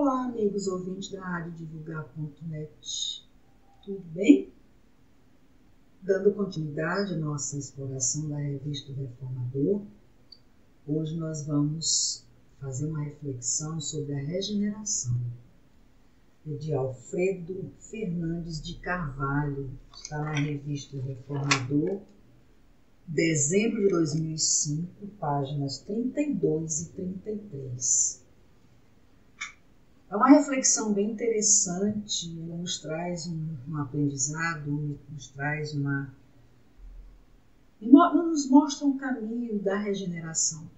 Olá, amigos ouvintes da Rádio Divulgar.net. Tudo bem? Dando continuidade à nossa exploração da Revista do Reformador, hoje nós vamos fazer uma reflexão sobre a regeneração. É de Alfredo Fernandes de Carvalho, está na Revista do Reformador, dezembro de 2005, páginas 32 e 33. É uma reflexão bem interessante, ela nos traz um aprendizado, nos mostra um caminho da regeneração,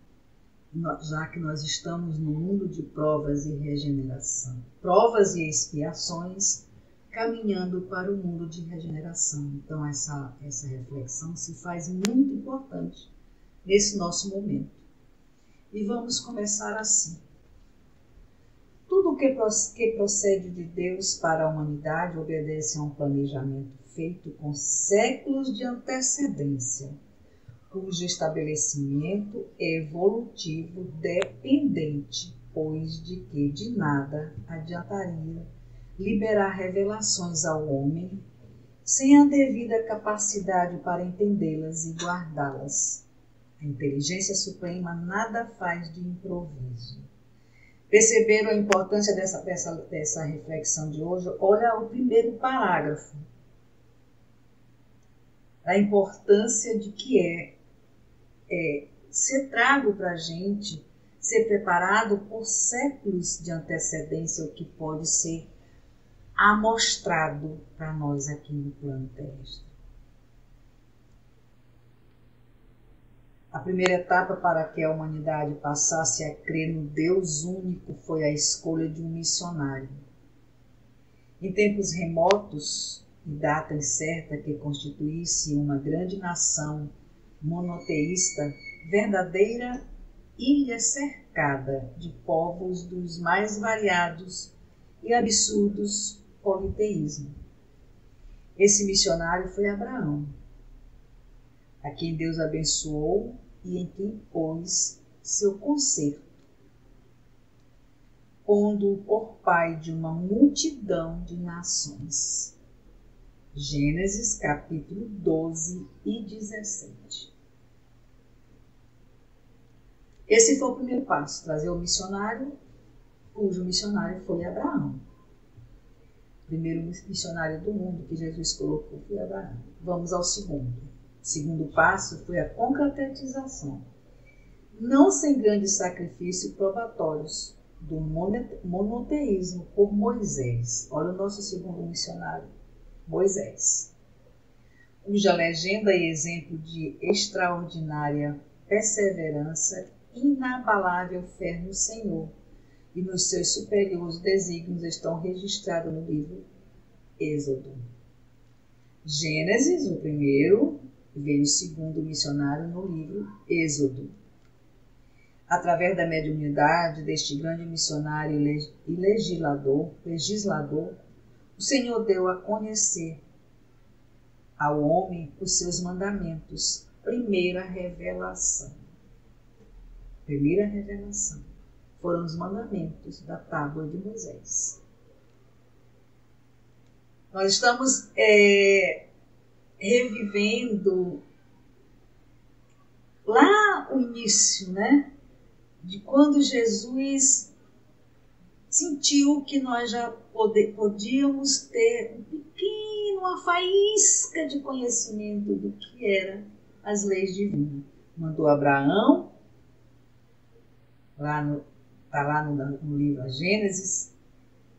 já que nós estamos no mundo de provas e regeneração, provas e expiações, caminhando para o mundo de regeneração. Então essa reflexão se faz muito importante nesse nosso momento. E vamos começar assim. Tudo que procede de Deus para a humanidade obedece a um planejamento feito com séculos de antecedência, cujo estabelecimento é evolutivo dependente, pois de que de nada adiantaria liberar revelações ao homem sem a devida capacidade para entendê-las e guardá-las. A inteligência suprema nada faz de improviso. Perceberam a importância dessa reflexão de hoje? Olha o primeiro parágrafo. A importância de que é ser trago para a gente, ser preparado por séculos de antecedência, o que pode ser amostrado para nós aqui no plano terrestre. A primeira etapa para que a humanidade passasse a crer no Deus único foi a escolha de um missionário. Em tempos remotos e data incerta que constituísse uma grande nação monoteísta, verdadeira ilha cercada de povos dos mais variados e absurdos politeísmos. Esse missionário foi Abraão, a quem Deus abençoou e em quem pôs seu conserto, pondo-o por pai de uma multidão de nações. Gênesis capítulo 12 e 17. Esse foi o primeiro passo, trazer o missionário, cujo missionário foi Abraão. O primeiro missionário do mundo que Jesus colocou foi Abraão. Vamos ao segundo. O segundo passo foi a concretização, não sem grandes sacrifícios probatórios, do monoteísmo por Moisés. Olha o nosso segundo missionário, Moisés, cuja legenda e exemplo de extraordinária perseverança e inabalável fé no Senhor e nos seus superiores desígnios estão registrados no livro Êxodo. Gênesis, o primeiro, veio o segundo missionário no livro Êxodo. Através da mediunidade deste grande missionário e legislador, o Senhor deu a conhecer ao homem os seus mandamentos. Primeira revelação foram os mandamentos da tábua de Moisés. Nós estamos revivendo lá o início, né? De quando Jesus sentiu que nós já podíamos ter uma faísca de conhecimento do que eram as leis divinas. Mandou Abraão, está lá no livro Gênesis,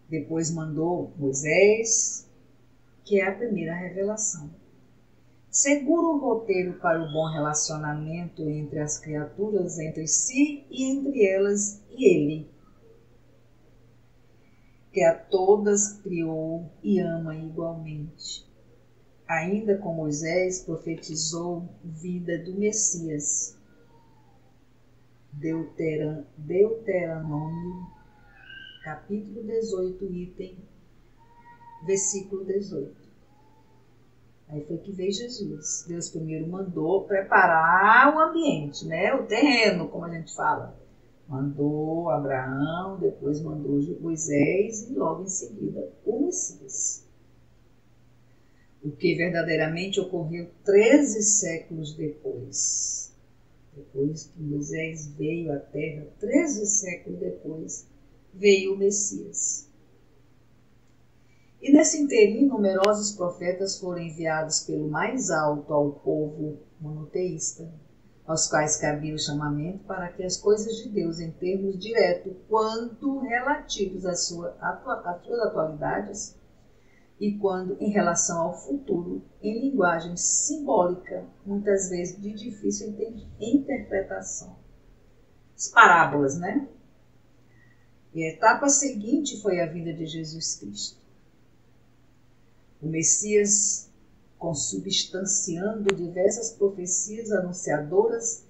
depois mandou Moisés, que é a primeira revelação. Segura o roteiro para o bom relacionamento entre as criaturas, entre si e entre elas e ele, que a todas criou e ama igualmente. Ainda com Moisés profetizou vida do Messias. Deuteronômio, capítulo 18, item, versículo 18. Aí foi que veio Jesus. Deus primeiro mandou preparar o ambiente, né? O terreno, como a gente fala. Mandou Abraão, depois mandou Moisés e logo em seguida o Messias. O que verdadeiramente ocorreu 13 séculos depois. Depois que Moisés veio à terra, 13 séculos depois, veio o Messias. E nesse interim, numerosos profetas foram enviados pelo mais alto ao povo monoteísta, aos quais cabia o chamamento para que as coisas de Deus, em termos diretos, quanto relativos às suas atualidades, e quando em relação ao futuro, em linguagem simbólica, muitas vezes de difícil interpretação. As parábolas, né? E a etapa seguinte foi a vinda de Jesus Cristo. O Messias, consubstanciando diversas profecias anunciadoras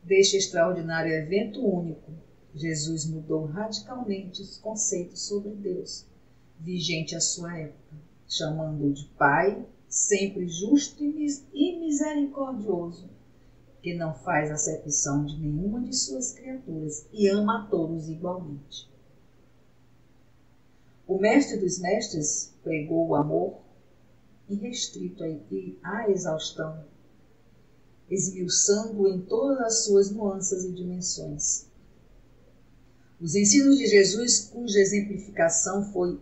deste extraordinário evento único, Jesus mudou radicalmente os conceitos sobre Deus, vigente à sua época, chamando-o de Pai, sempre justo e misericordioso, que não faz acepção de nenhuma de suas criaturas e ama a todos igualmente. O Mestre dos Mestres pregou o amor irrestrito e à exaustão, esmiuçando-o em todas as suas nuances e dimensões. Os ensinos de Jesus, cuja exemplificação foi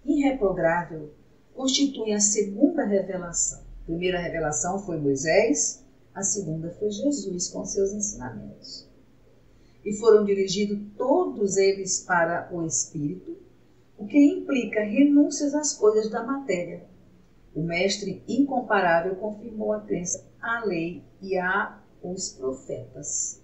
irreprovável, constituem a segunda revelação. A primeira revelação foi Moisés, a segunda foi Jesus com seus ensinamentos. E foram dirigidos todos eles para o Espírito, o que implica renúncias às coisas da matéria. O Mestre incomparável confirmou a crença à lei e aos profetas.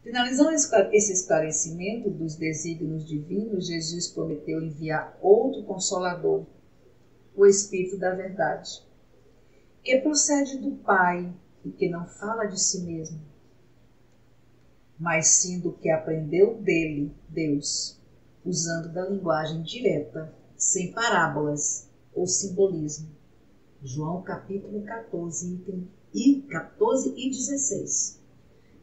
Finalizando esse esclarecimento dos desígnios divinos, Jesus prometeu enviar outro Consolador, o Espírito da Verdade, que procede do Pai e que não fala de si mesmo, mas sim do que aprendeu dele, Deus, usando da linguagem direta, sem parábolas ou simbolismo. João capítulo 14 e 16.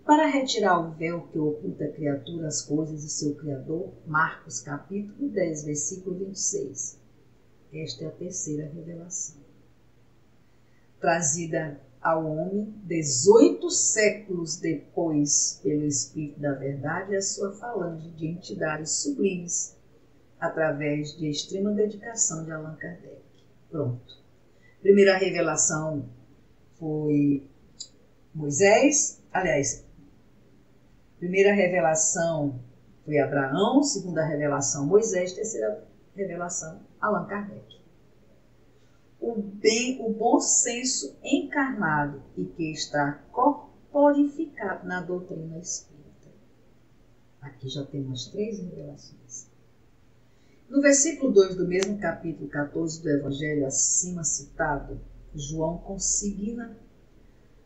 Para retirar o véu que oculta a criatura às coisas de seu Criador, Marcos capítulo 10, versículo 26. Esta é a terceira revelação. Trazida ao homem 18 séculos depois pelo Espírito da Verdade, a sua falange de entidades sublimes, através de extrema dedicação de Allan Kardec. Pronto. Primeira revelação foi Moisés, primeira revelação foi Abraão, segunda revelação Moisés, terceira revelação Allan Kardec. O bom senso encarnado e que está corporificado na doutrina espírita. Aqui já temos 3 revelações. No versículo 2 do mesmo capítulo 14 do Evangelho acima citado, João consigna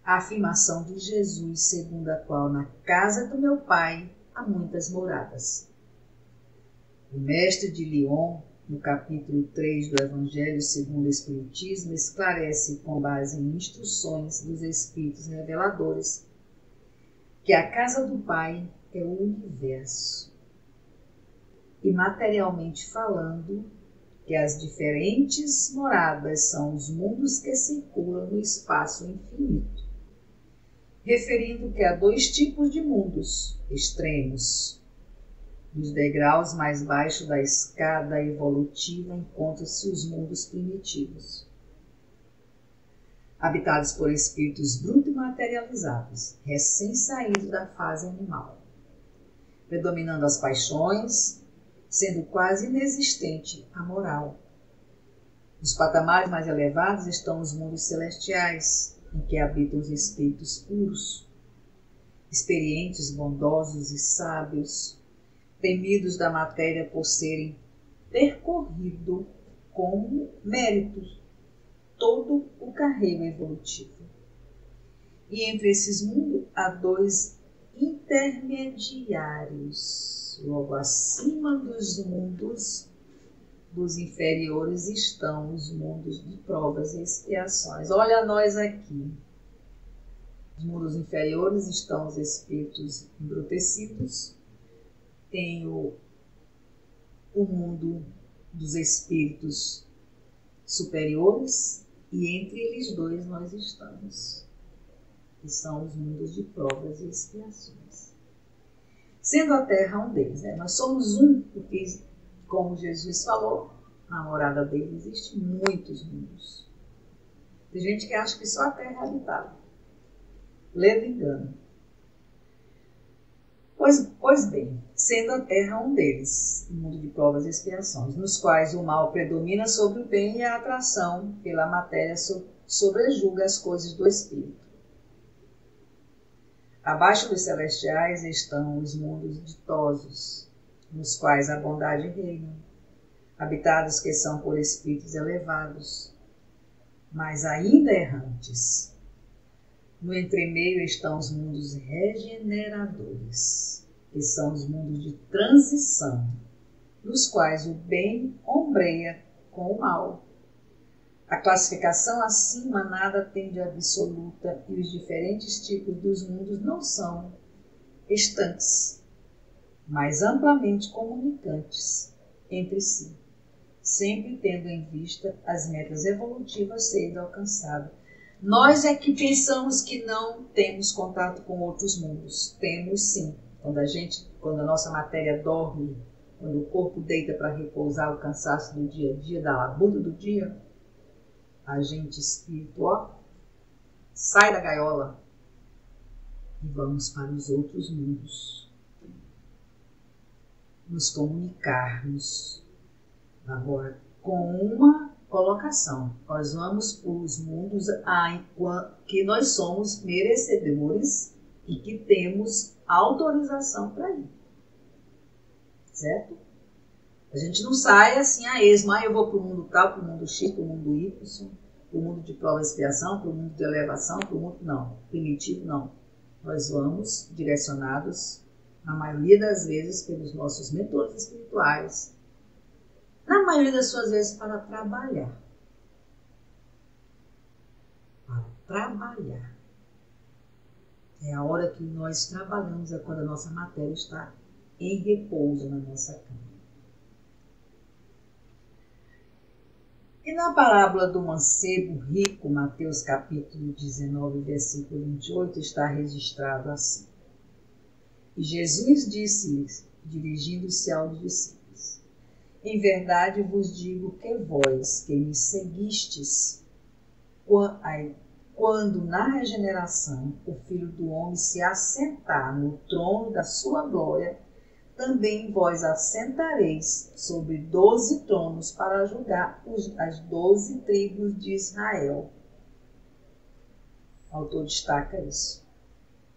a afirmação de Jesus, segundo a qual na casa do meu Pai há muitas moradas. O mestre de Lyon, no capítulo 3 do Evangelho segundo o Espiritismo, esclarece, com base em instruções dos Espíritos reveladores, que a casa do Pai é o universo. E materialmente falando, que as diferentes moradas são os mundos que circulam no espaço infinito, referindo que há 2 tipos de mundos extremos. Nos degraus mais baixos da escada evolutiva encontram-se os mundos primitivos, habitados por espíritos brutos e materializados, recém-saídos da fase animal, predominando as paixões, sendo quase inexistente a moral. Nos patamares mais elevados estão os mundos celestiais, em que habitam os espíritos puros, experientes, bondosos e sábios, temidos da matéria por serem percorrido como méritos todo o carreiro evolutivo. E entre esses mundos há 2 intermediários. Logo acima dos mundos dos inferiores estão os mundos de provas e expiações. Olha nós aqui. Nos mundos inferiores estão os espíritos embrutecidos, tem o mundo dos espíritos superiores, e entre eles dois nós estamos, que são os mundos de provas e expiações. Sendo a Terra um deles, né? Nós somos um, porque, como Jesus falou, na morada dele existem muitos mundos. Tem gente que acha que só a Terra é habitável. Ledo engano. Pois bem, sendo a Terra um deles, o mundo de provas e expiações, nos quais o mal predomina sobre o bem e a atração pela matéria sobrejuga as coisas do espírito. Abaixo dos celestiais estão os mundos ditosos, nos quais a bondade reina, habitados que são por espíritos elevados, mas ainda errantes. No entremeio estão os mundos regeneradores, que são os mundos de transição, nos quais o bem ombreia com o mal. A classificação acima nada tem de absoluta e os diferentes tipos dos mundos não são estanques, mas amplamente comunicantes entre si, sempre tendo em vista as metas evolutivas sendo alcançadas. Nós é que pensamos que não temos contato com outros mundos. Temos sim. Quando a nossa matéria dorme, quando o corpo deita para repousar o cansaço do dia a dia, da labuta do dia, a gente espiritual sai da gaiola e vamos para os outros mundos. Nos comunicarmos agora com uma colocação. Nós vamos para os mundos que nós somos merecedores e que temos autorização para ir. Certo? A gente não sai assim a esmo, eu vou para o mundo tal, para o mundo X, para o mundo Y, para o mundo de prova e expiação, para o mundo de elevação, para o mundo... Não, primitivo não. Nós vamos direcionados, na maioria das vezes, pelos nossos mentores espirituais, na maioria das suas vezes, para trabalhar. Para trabalhar. É a hora que nós trabalhamos, é quando a nossa matéria está em repouso na nossa cama. E na parábola do mancebo rico, Mateus capítulo 19, versículo 28, está registrado assim. E Jesus disse-lhes, dirigindo-se aos discípulos: em verdade vos digo que vós, que me seguistes, quando na regeneração o Filho do Homem se assentar no trono da sua glória, também vós assentareis sobre 12 tronos para julgar as 12 tribos de Israel. O autor destaca isso,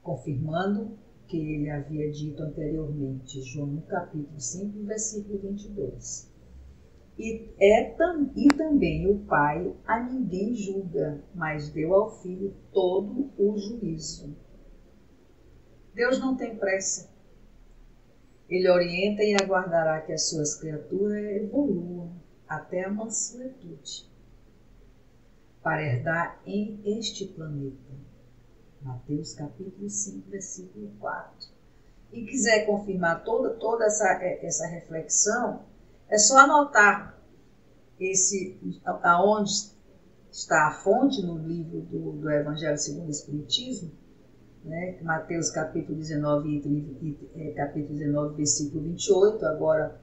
confirmando o que ele havia dito anteriormente, João capítulo 5, versículo 22. E também o Pai a ninguém julga, mas deu ao Filho todo o juízo. Deus não tem pressa. Ele orienta e aguardará que as suas criaturas evoluam até a mansuetude, para herdar em este planeta. Mateus capítulo 5, versículo 4. E quiser confirmar toda essa reflexão, é só anotar aonde está a fonte no livro do Evangelho segundo o Espiritismo, né? Mateus capítulo 19, capítulo 19, versículo 28, agora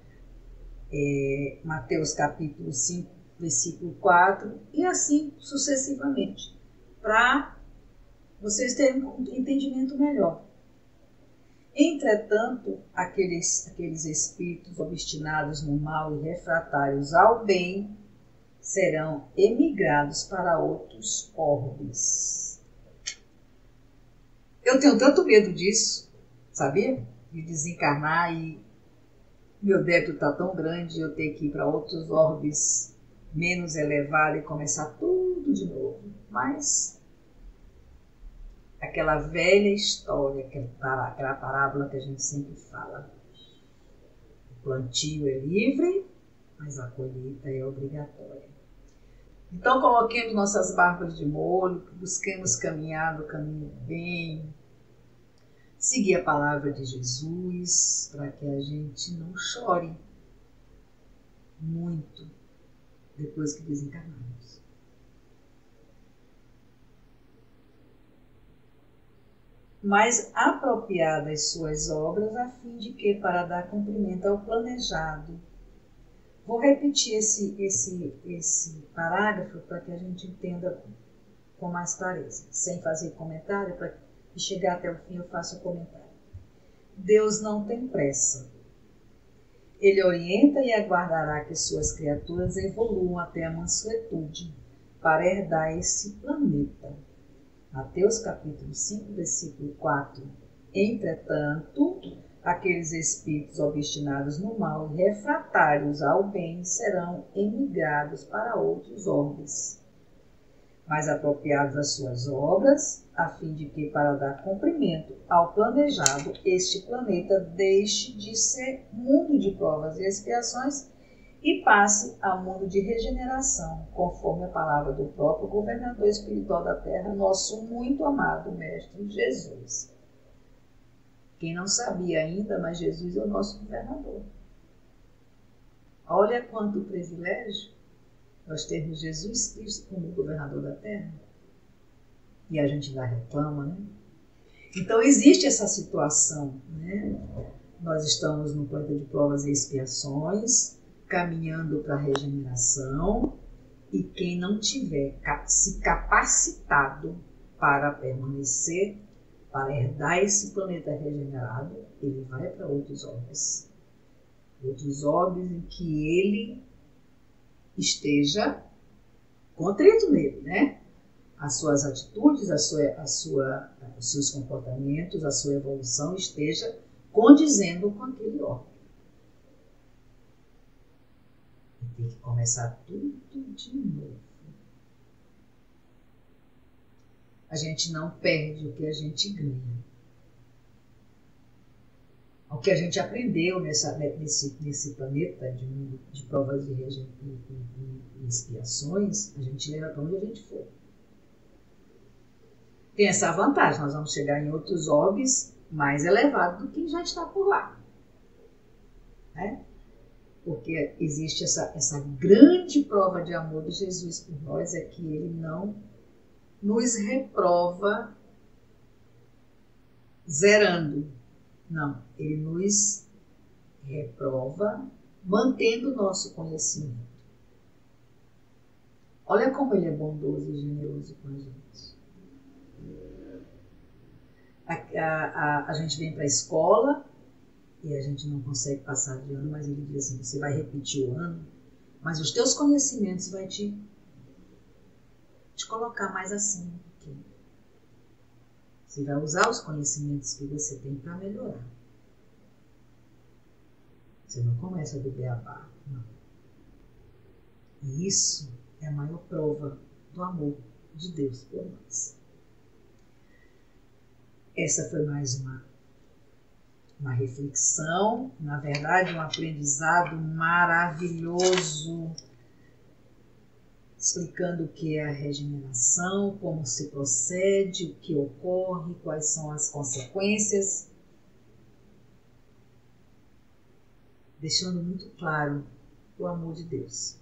Mateus capítulo 5, versículo 4, e assim sucessivamente, para vocês terem um entendimento melhor. Entretanto, aqueles espíritos obstinados no mal e refratários ao bem serão emigrados para outros orbes. Eu tenho tanto medo disso, sabia? De desencarnar e meu débito está tão grande, eu ter que ir para outros orbes menos elevados e começar tudo de novo. Mas aquela velha história, aquela parábola que a gente sempre fala. O plantio é livre, mas a colheita é obrigatória. Então coloquemos nossas barbas de molho, busquemos caminhar no caminho do bem, seguir a palavra de Jesus, para que a gente não chore muito depois que desencarnarmos. Mas apropriadas suas obras, a fim de que, para dar cumprimento ao planejado. Vou repetir esse parágrafo para que a gente entenda com mais clareza, sem fazer comentário, para que chegar até o fim eu faça o comentário. Deus não tem pressa. Ele orienta e aguardará que suas criaturas evoluam até a mansuetude para herdar esse planeta. Mateus capítulo 5, versículo 4. Entretanto, aqueles espíritos obstinados no mal e refratários ao bem serão emigrados para outros orbes, mais apropriados às suas obras, a fim de que, para dar cumprimento ao planejado, este planeta deixe de ser mundo de provas e expiações e passe a mundo de regeneração, conforme a palavra do próprio governador espiritual da Terra, nosso muito amado Mestre Jesus. Quem não sabia ainda, mas Jesus é o nosso governador. Olha quanto privilégio nós termos Jesus Cristo como governador da Terra. E a gente ainda reclama, né? Então existe essa situação, né? Nós estamos no planeta de provas e expiações, caminhando para a regeneração, e quem não tiver se capacitado para permanecer, para herdar esse planeta regenerado, ele vai para outros orbes. Outros orbes em que ele esteja contrito nele, né? As suas atitudes, os seus comportamentos, a sua evolução esteja condizendo com aquele orbe. Tem que começar tudo de novo. A gente não perde o que a gente ganha. O que a gente aprendeu nesse planeta de provas e expiações, a gente leva para onde a gente for. Tem essa vantagem, nós vamos chegar em outros orbes mais elevados do que já está por lá. Né? Porque existe essa grande prova de amor de Jesus por nós, é que ele não nos reprova zerando. Não, ele nos reprova mantendo o nosso conhecimento. Olha como ele é bondoso e generoso com a gente. A gente vem para a escola e a gente não consegue passar de ano, mas ele diz assim, você vai repetir o ano, mas os teus conhecimentos vai te colocar mais acima um pouquinho. Você vai usar os conhecimentos que você tem para melhorar. Você não começa do beabá, não. E isso é a maior prova do amor de Deus por nós. Essa foi mais uma reflexão, na verdade um aprendizado maravilhoso, explicando o que é a regeneração, como se procede, o que ocorre, quais são as consequências, deixando muito claro o amor de Deus,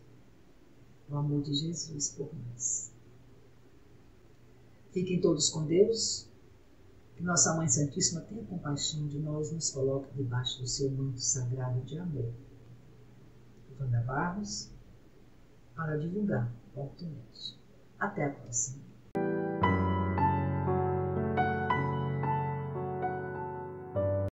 o amor de Jesus por nós. Fiquem todos com Deus. Que Nossa Mãe Santíssima tenha compaixão de nós, nos coloque debaixo do seu manto sagrado de amor. Wanda Barros, para divulgar o Alto Net. Até a próxima.